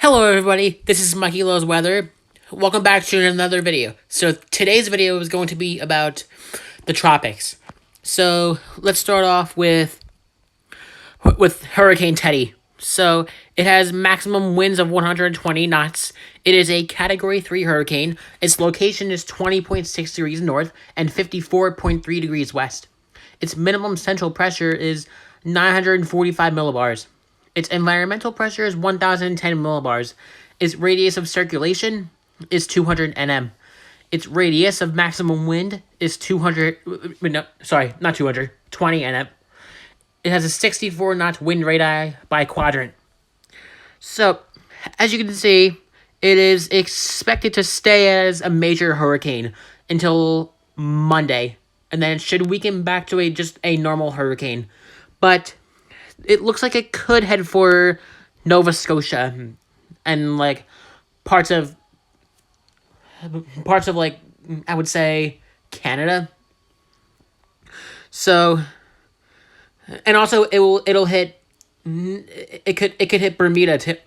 Hello everybody, this is Mikey Lowe's Weather. Welcome back to another video. So today's video is going to be about the tropics. So let's start off with Hurricane Teddy. So it has maximum winds of 120 knots. It is a Category 3 hurricane. Its location is 20.6 degrees north and 54.3 degrees west. Its minimum central pressure is 945 millibars. Its environmental pressure is 1,010 millibars. Its radius of circulation is 200 nm. Its radius of maximum wind is 20 nm. It has a 64 knot wind radii by quadrant. So, as you can see, it is expected to stay as a major hurricane until Monday, and then it should weaken back to just a normal hurricane. But it looks like it could head for Nova Scotia and parts of I would say Canada. So, and also it'll hit. It could hit Bermuda too.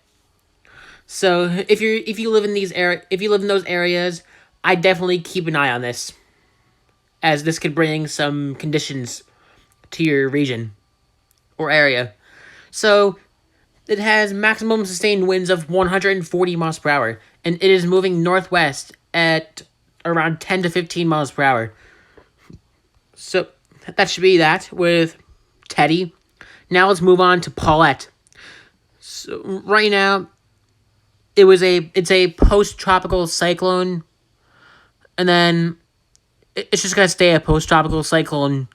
So if you live in those areas, I definitely keep an eye on this, as this could bring some conditions to your region or area. So it has maximum sustained winds of 140 miles per hour, and it is moving northwest at around 10 to 15 miles per hour. So that should be that with Teddy. Now let's move on to Paulette. So right now, it's a post-tropical cyclone, and then it's just gonna stay a post-tropical cyclone.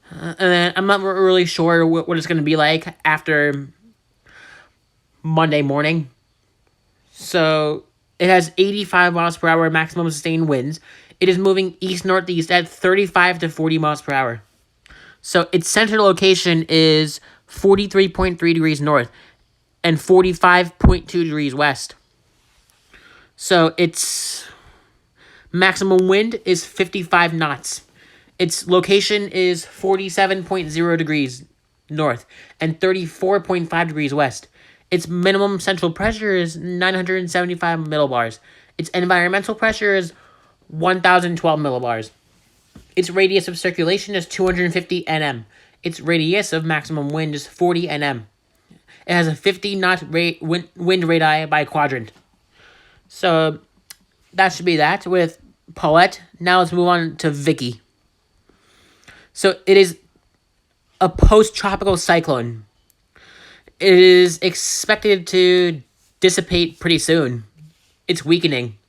And then I'm not really sure what it's going to be like after Monday morning. So it has 85 miles per hour maximum sustained winds. It is moving east-northeast at 35 to 40 miles per hour. So its center location is 43.3 degrees north and 45.2 degrees west. So its maximum wind is 55 knots. Its location is 47.0 degrees north and 34.5 degrees west. Its minimum central pressure is 975 millibars. Its environmental pressure is 1,012 millibars. Its radius of circulation is 250 nm. Its radius of maximum wind is 40 nm. It has a 50-knot wind radii by quadrant. So that should be that with Paulette. Now let's move on to Vicky. So it is a post-tropical cyclone. It is expected to dissipate pretty soon. It's weakening.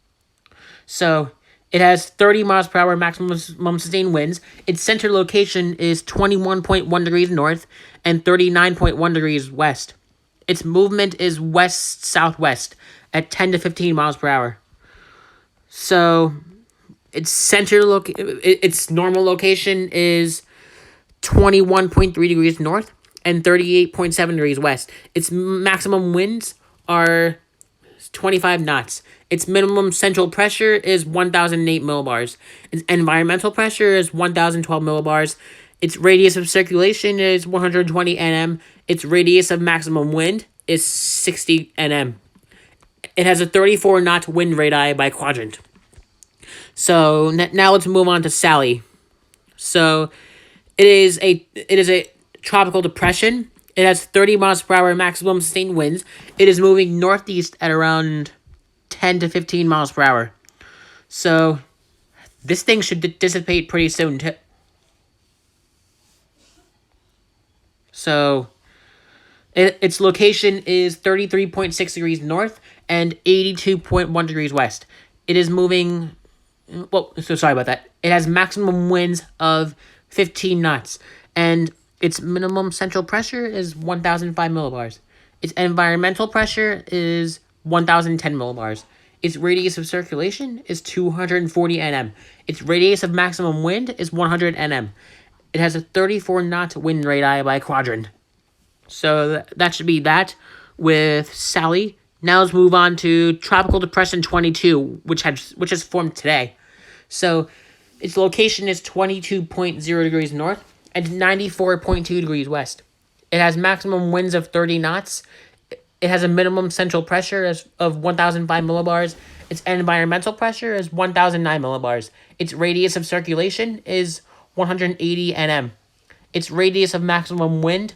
So it has 30 miles per hour maximum sustained winds. Its center location is 21.1 degrees north and 39.1 degrees west. Its movement is west-southwest at 10 to 15 miles per hour. So its normal location is 21.3 degrees north and 38.7 degrees west. Its maximum winds are 25 knots. Its minimum central pressure is 1,008 millibars. Its environmental pressure is 1,012 millibars. Its radius of circulation is 120 nm. Its radius of maximum wind is 60 nm. It has a 34-knot wind radii by quadrant. So now let's move on to Sally. So it is a tropical depression. It has 30 miles per hour maximum sustained winds. It is moving northeast at around 10 to 15 miles per hour. So this thing should dissipate pretty soon too. So its location is 33.6 degrees north and 82.1 degrees west. It is moving. Well, so sorry about that. It has maximum winds of 15 knots, and its minimum central pressure is 1,005 millibars. Its environmental pressure is 1,010 millibars. Its radius of circulation is 240 nm. Its radius of maximum wind is 100 nm. It has a 34-knot wind radii by quadrant. So that should be that with Sally. Now let's move on to Tropical Depression 22, which has formed today. So its location is 22.0 degrees north and 94.2 degrees west. It has maximum winds of 30 knots. It has a minimum central pressure of 1,005 millibars. Its environmental pressure is 1,009 millibars. Its radius of circulation is 180 nm. Its radius of maximum wind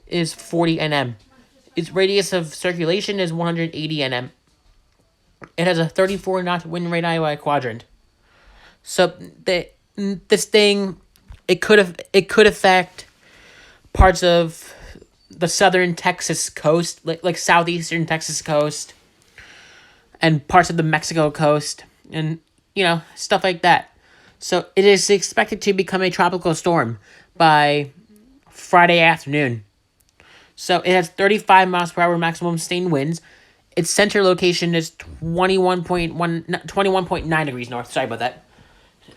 is 40 nm. Its radius of circulation is 180 nm. It has a 34 knot wind radii by quadrant. So this thing, it could affect parts of the southern Texas coast, like southeastern Texas coast, and parts of the Mexico coast, and stuff like that. So it is expected to become a tropical storm by Friday afternoon. So it has 35 miles per hour maximum sustained winds. Its center location is 21.9 degrees north. Sorry about that.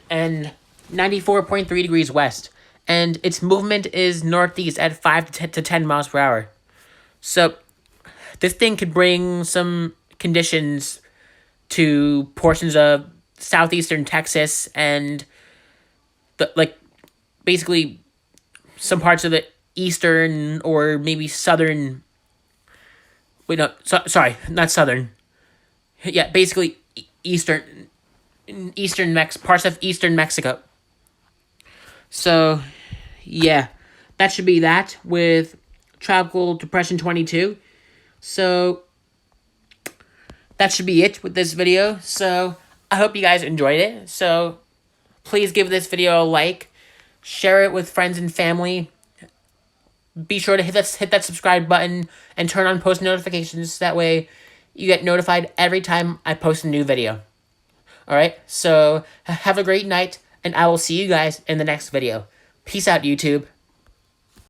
And 94.3 degrees west. And its movement is northeast at 5 to 10 miles per hour. So this thing could bring some conditions to portions of southeastern Texas and basically some parts of the eastern or maybe southern. Wait, no, sorry, not southern. Yeah, basically eastern parts of eastern Mexico. So, yeah, that should be that with Tropical Depression 22. So, that should be it with this video. So, I hope you guys enjoyed it. So, please give this video a like, share it with friends and family. Be sure to hit that subscribe button and turn on post notifications. That way, you get notified every time I post a new video. Alright, so have a great night, and I will see you guys in the next video. Peace out, YouTube.